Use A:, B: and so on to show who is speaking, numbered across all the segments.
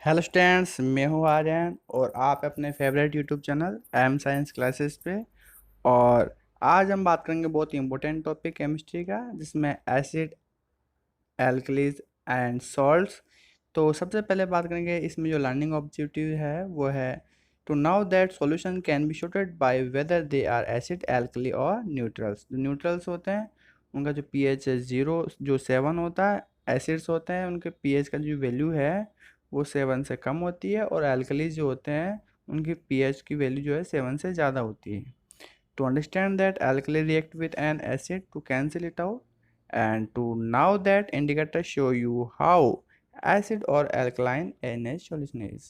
A: Hello students, मैं हूँ आर्यन और आप अपने favourite YouTube channel M science classes पे। और आज हम बात करेंगे बहुत ही इम्पोर्टेंट टॉपिक केमिस्ट्री का, जिसमें एसिड, एल्कलीज एंड सॉल्ट्स। तो सबसे पहले बात करेंगे, इसमें जो लर्निंग ऑब्जेक्टिव है वो है to know that solution can be sorted by whether they are acid, alkali और न्यूट्रल्स। जो न्यूट्रल्स होते हैं उनका जो पीएच है 0 जो 7 होता है। एसिड्स होते हैं उनके पीएच का जो वैल्यू है वो 7 से कम होती है, और एल्कलीज जो होते हैं उनकी पीएच की वैल्यू जो है 7 से ज़्यादा होती है। To understand that alkali react with an acid to cancel it out, and to now that indicator show you how acid or alkaline NH solution is।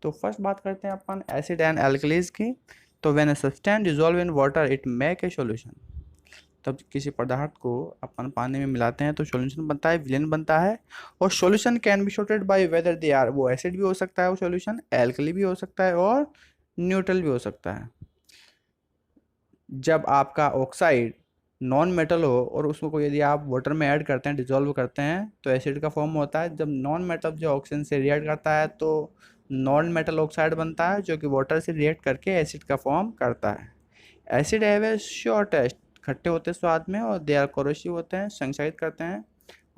A: तो फर्स्ट बात करते हैं अपन एसिड एंड एल्कलीज की। तो when a substance dissolve in water it make a solution. तब किसी पदार्थ को अपन पानी में मिलाते हैं तो सॉल्यूशन बनता है, विलेन बनता है। और solution can be sorted by whether they are, वो एसिड भी हो सकता है वो सॉल्यूशन, एल्कली भी हो सकता है और न्यूट्रल भी हो सकता है। जब आपका ऑक्साइड नॉन मेटल हो और उसको कोई यदि आप वाटर में ऐड करते हैं, डिजोल्व करते हैं, तो एसिड का फॉर्म होता है। जब नॉन मेटल जो ऑक्सीजन से रिएक्ट करता है तो नॉन मेटल ऑक्साइड बनता है, जो कि वाटर से रिएक्ट करके एसिड का फॉर्म करता है। Acid have a sour taste, खट्टे होते हैं स्वाद में, और दे आर कोरोसिव होते हैं, संक्षारित करते हैं।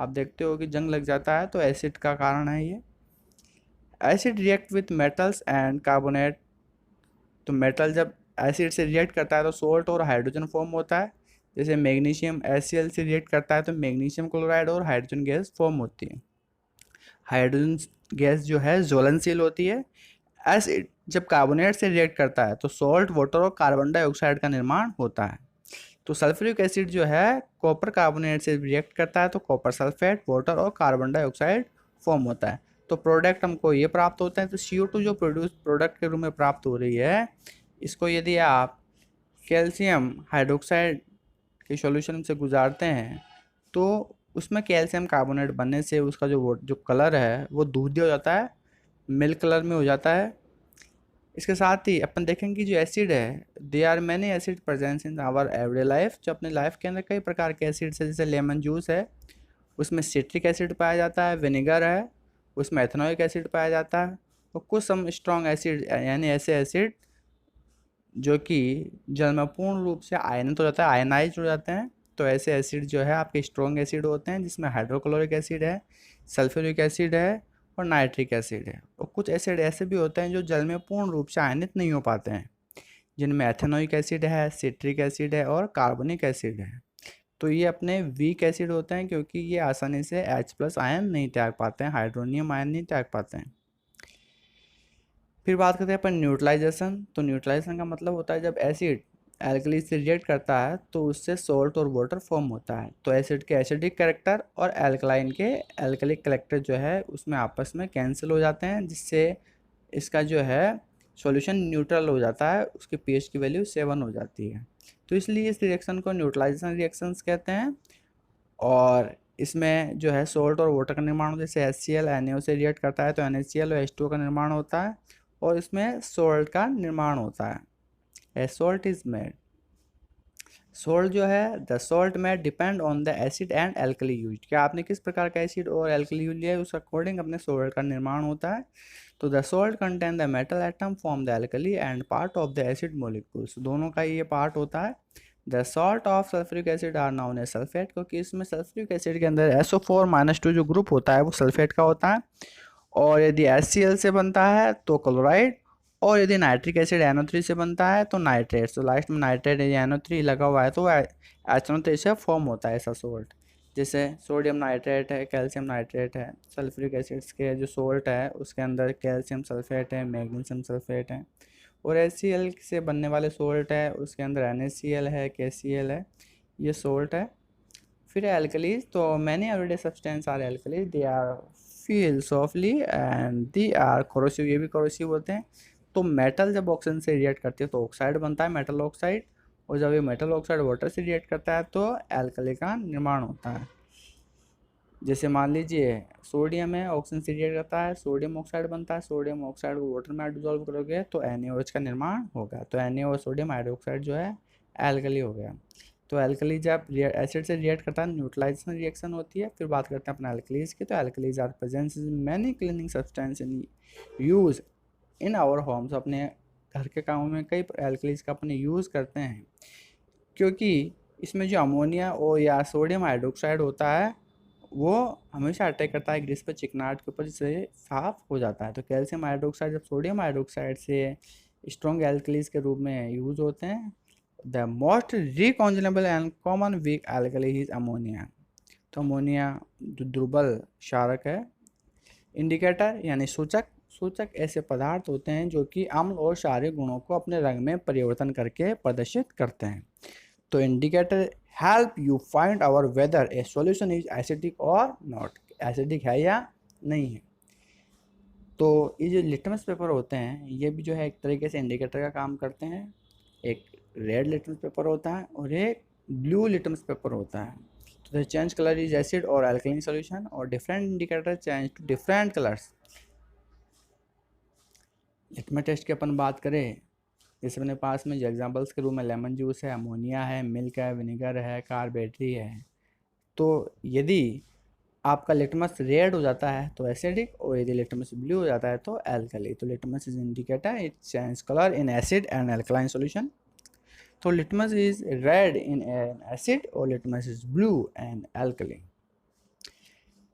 A: आप देखते हो कि जंग लग जाता है तो एसिड का कारण है ये। Acid react with metals and carbonate. तो मेटल जब एसिड से रिएक्ट करता है तो सोल्ट और हाइड्रोजन फॉर्म होता है। जैसे मैग्नीशियम HCl से रिएक्ट करता है तो मैग्नीशियम क्लोराइड और हाइड्रोजन गैस फॉर्म होती है। हाइड्रोजन गैस जो है ज्वलनशील होती है। एसिड जब कार्बोनेट से रिएक्ट करता है तो सॉल्ट, वाटर और कार्बन डाइऑक्साइड का निर्माण होता है। तो सल्फ्यूरिक एसिड जो है कॉपर कार्बोनेट से रिएक्ट करता है तो कॉपर सल्फेट, वाटर और कार्बन डाइऑक्साइड फॉर्म होता है। तो प्रोडक्ट हमको ये प्राप्त होता है। तो CO2 जो प्रोड्यूस प्रोडक्ट के रूप में प्राप्त हो रही है, इसको यदि आप कैल्शियम हाइड्रोक्साइड के सॉल्यूशन से गुजारते हैं तो उसमें कैल्शियम कार्बोनेट बनने से उसका जो कलर है वो दूधिया हो जाता है, मिल्क कलर में हो जाता है। इसके साथ ही अपन देखेंगे जो एसिड है, they are many acid presence in our everyday life. जो अपने लाइफ के अंदर कई प्रकार के एसिड्स है, जैसे लेमन जूस है उसमें सिट्रिक एसिड पाया जाता है, विनेगर है उसमें एथेनोइक एसिड पाया जाता है, और कुछ सम स्ट्रॉन्ग एसिड यानी ऐसे एसिड जो कि जल में पूर्ण रूप से आयनित हो जाता है, आयनाइज हो जाते हैं। तो ऐसे एसिड जो है आपके स्ट्रॉन्ग एसिड होते हैं, जिसमें हाइड्रोक्लोरिक एसिड है, सल्फ्यूरिक एसिड है और नाइट्रिक एसिड है। और कुछ एसिड ऐसे भी होते हैं जो जल में पूर्ण रूप से आयनित नहीं हो पाते हैं, जिनमें एथेनोइक एसिड है, सिट्रिक एसिड है और कार्बोनिक एसिड है। तो ये अपने वीक एसिड होते हैं, क्योंकि ये आसानी से H+ आयन नहीं त्याग पाते हैं, हाइड्रोनियम आयन नहीं त्याग पाते हैं। फिर बात करते हैं अपन न्यूट्रलाइजेशन। तो न्यूट्रलाइजेशन का मतलब होता है जब एसिड एल्कली से रिएक्ट करता है तो उससे सॉल्ट और वाटर फॉर्म होता है। तो एसिड के एसिडिक कैरेक्टर और एल्कलाइन के एल्कलिक कैरेक्टर जो है उसमें आपस में कैंसिल हो जाते हैं, जिससे इसका जो है सॉल्यूशन न्यूट्रल हो जाता है, उसके pH की वैल्यू 7 हो जाती है। तो इसलिए इस रिएक्शन को न्यूट्रलाइजेशन रिएक्शंस कहते हैं। और इसमें जो है सोल्ट और वाटर का निर्माण होता है। जैसे HCl NaO से रिएक्ट करता है तो NaCl और H2O का निर्माण होता है, और इसमें सोल्ट का निर्माण होता है। ए सोल्ट इज मेड। सोल्ट जो है द सोल्ट में depend on the acid and alkali use. क्या आपने किस प्रकार का एसिड और एल्कली यूज लिया है उस अकॉर्डिंग अपने सोल्ट का निर्माण होता है। तो the salt contain the metal atom from the alkali and part of the acid molecules. दोनों का ये पार्ट होता है। The salt of sulphuric acid are known as sulphate, क्योंकि इसमें सल्फ्यूरिक एसिड के अंदर SO4- 2 जो ग्रुप होता है वो सल्फेट का होता है। और यदि HCl से बनता है तो क्लोराइड, और यदि नाइट्रिक एसिड NO3 से बनता है तो नाइट्रेट। तो लास्ट में नाइट्रेट या NO3 लगा हुआ है तो HNO3 से फॉर्म होता है ऐसा सोल्ट। जैसे सोडियम नाइट्रेट है, कैल्शियम नाइट्रेट है। सल्फ्यूरिक एसिड्स के जो सोल्ट है उसके अंदर कैल्शियम सल्फेट है, मैग्नीशियम सल्फेट है। और HCl से बनने वाले सोल्ट है उसके अंदर NaCl है, KCl है, ये सोल्ट है। फिर एल्कलीज, तो many everyday substance are alkalis, they are feel softly and they are corrosive, ये भी कोरोसिव होते हैं। तो मेटल जब ऑक्सीजन से रिएक्ट करती है तो ऑक्साइड बनता है, मेटल ऑक्साइड। और जब ये मेटल ऑक्साइड वाटर से रिएक्ट करता है तो एल्कली का निर्माण होता है। जैसे मान लीजिए सोडियम है, ऑक्सीजन से रिएक्ट करता है, सोडियम ऑक्साइड बनता है। सोडियम ऑक्साइड को वाटर में डिजोल्व करोगे तो NaOH का निर्माण होगा। तो Na और सोडियम हाइड्रोक्साइड जो है एल्कली हो गया। तो एल्कली जब एसिड से रिएक्ट करता है न्यूट्रलाइजेशन रिएक्शन होती है। फिर बात करते हैं अपने एल्कलीज की, तो alkalis are present in many cleaning substance in use in our homes. अपने घर के कामों में कई एल्कलीज का अपने यूज़ करते हैं, क्योंकि इसमें जो अमोनिया और या सोडियम हाइड्रोक्साइड होता है वो हमेशा अटैक करता है ग्रीस पर चिकनाहट के ऊपर, जिससे साफ हो जाता है। तो कैल्शियम हाइड्रोक्साइड जब सोडियम हाइड्रोक्साइड से स्ट्रॉन्ग एल्कलीज के रूप में यूज होते हैं। The most recognisable and common weak alkali is ammonia. तो अमोनिया जो दुर्बल क्षारक है। इंडिकेटर यानी सूचक, सूचक ऐसे पदार्थ होते हैं जो कि अम्ल और क्षारीय गुणों को अपने रंग में परिवर्तन करके प्रदर्शित करते हैं। तो indicator help you find our whether a solution is acidic और नॉट, एसिडिक है या नहीं है। तो ये जो लिटमस पेपर होते हैं ये भी जो है एक तरीके से इंडिकेटर का काम करते हैं। एक रेड लिटमस पेपर होता है और एक ब्लू लिटमस पेपर होता है। तो the change colour is acid और अल्कलाइन सॉल्यूशन, और different indicator change to different colours. Litmus test की अपन बात करें, जैसे अपने पास में जो एग्जाम्पल्स के रूप में लेमन जूस है, अमोनिया है, मिल्क है, विनेगर है, कार्बेटरी है। तो यदि आपका लिटमस रेड हो जाता है तो एसिडिक, और यदि लिटमस ब्लू हो जाता है तो अल्कली। तो litmus is indicator it change colour in acid and alkaline solution. तो litmus is red in an acid और litmus is blue and alkali.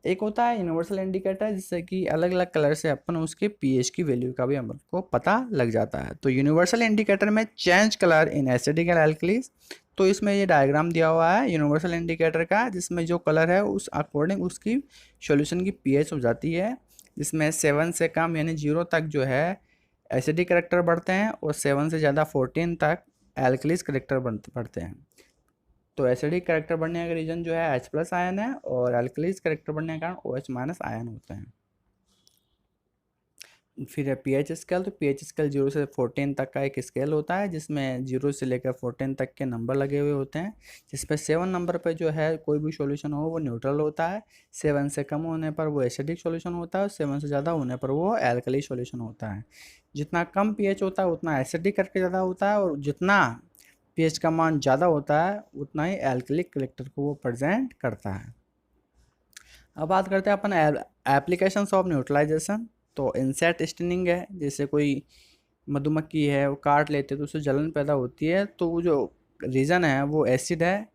A: एक होता है यूनिवर्सल इंडिकेटर, जिससे कि अलग अलग कलर से अपन उसके पीएच की वैल्यू का भी हमको को पता लग जाता है। तो यूनिवर्सल इंडिकेटर में change colour in acidic and alkalis. तो इसमें ये डायग्राम दिया हुआ है यूनिवर्सल इंडिकेटर का, जिसमें जो कलर है उस अकॉर्डिंग उसकी सॉल्यूशन की पीएच हो जाती है, जिसमें 7 से कम यानी 0 तक जो है एसिडिक करेक्टर बढ़ते हैं और 7 से ज़्यादा 14 तक एल्कलीज करेक्टर बढ़ते हैं। तो एसिडिक करेक्टर बढ़ने का रीजन जो है H+ आयन है, और एल्कलीज करेक्टर बढ़ने का कारण OH- आयन होते हैं। फिर है पीएच स्केल। तो पीएच स्केल 0 से 14 तक का एक स्केल होता है, जिसमें 0 से लेकर 14 तक के नंबर लगे हुए होते हैं, जिसपे 7 नंबर पे जो है कोई भी सॉल्यूशन हो वो न्यूट्रल होता है, 7 से कम होने पर वो एसिडिक सॉल्यूशन होता है, और 7 से ज़्यादा होने पर वो एल्कली सॉल्यूशन होता है। जितना कम पीएच होता है उतना एसिडिक करके ज़्यादा होता है, और जितना पीएच का मान ज़्यादा होता है उतना ही एल्कलिक करेक्टर को वो प्रेजेंट करता है। अब बात करते हैं अपन एप्लीकेशंस ऑफ न्यूट्रलाइजेशन। तो इंसेक्ट स्टिंगिंग है, जैसे कोई मधुमक्खी है वो काट लेते तो उससे जलन पैदा होती है, तो वो जो रीज़न है वो एसिड है।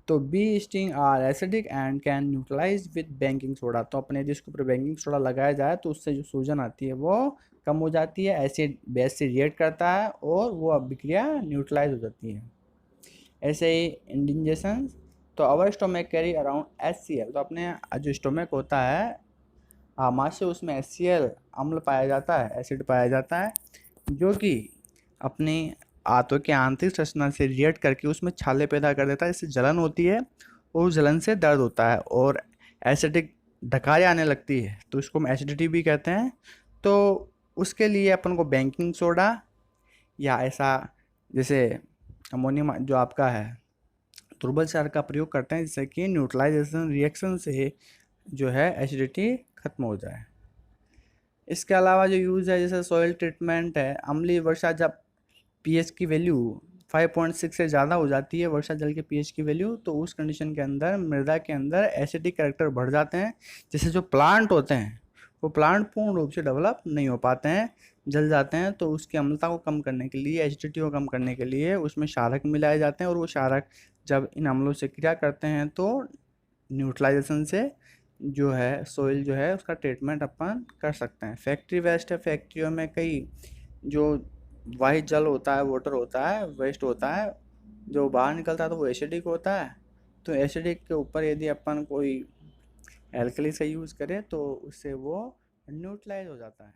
A: तो bee sting are acidic and can neutralise with baking soda. तो अपने यदि उसके ऊपर बेकिंग सोडा लगाया जाए तो उससे जो सूजन आती है वो कम हो जाती है, एसिड बेस से रिएक्ट करता है और वो अभिक्रिया न्यूट्रलाइज हो जाती है। ऐसे ही इंडिजेशन। तो अवर स्टोमक कैरी अराउंड HCl। तो अपने जो स्टोमक होता है आमाशय, उसमें HCl अम्ल पाया जाता है, एसिड पाया जाता है, जो कि अपनी आंतों के आंतरिक संरचना से रिएक्ट करके उसमें छाले पैदा कर देता है, इससे जलन होती है और उस जलन से दर्द होता है और एसिडिक डकारी आने लगती है, तो इसको हम एसिडिटी भी कहते हैं। तो उसके लिए अपन को बेकिंग सोडा या ऐसा जैसे अमोनियम जो आपका है दुर्बल क्षार का प्रयोग करते हैं, जिससे कि न्यूट्रलाइजेशन रिएक्शन से जो है एसिडिटी खत्म हो जाए। इसके अलावा जो यूज़ है जैसे सॉइल ट्रीटमेंट है, अम्लीय वर्षा, जब पीएच की वैल्यू 5.6 से ज़्यादा हो जाती है वर्षा जल के पीएच की वैल्यू, तो उस कंडीशन के अंदर मृदा के अंदर एसिडिक कैरेक्टर बढ़ जाते हैं, जिससे जो प्लांट होते हैं वो प्लांट पूर्ण रूप से डेवलप नहीं हो पाते हैं, जल जाते हैं। तो उसकी अम्लता को कम करने के लिए, एसिडिटी को कम करने के लिए उसमें क्षारक मिलाए जाते हैं, और वो क्षारक जब इन अम्लों से क्रिया करते हैं तो न्यूट्रलाइजेशन से जो है सोइल जो है उसका ट्रीटमेंट अपन कर सकते हैं। फैक्ट्री वेस्ट है, फैक्ट्रियों में कई जो वाहित जल होता है, वाटर होता है, वेस्ट होता है, जो बाहर निकलता है तो वो एसिडिक होता है। तो एसिडिक के ऊपर यदि अपन कोई एल्कली से यूज़ करें तो उससे वो न्यूट्रलाइज हो जाता है।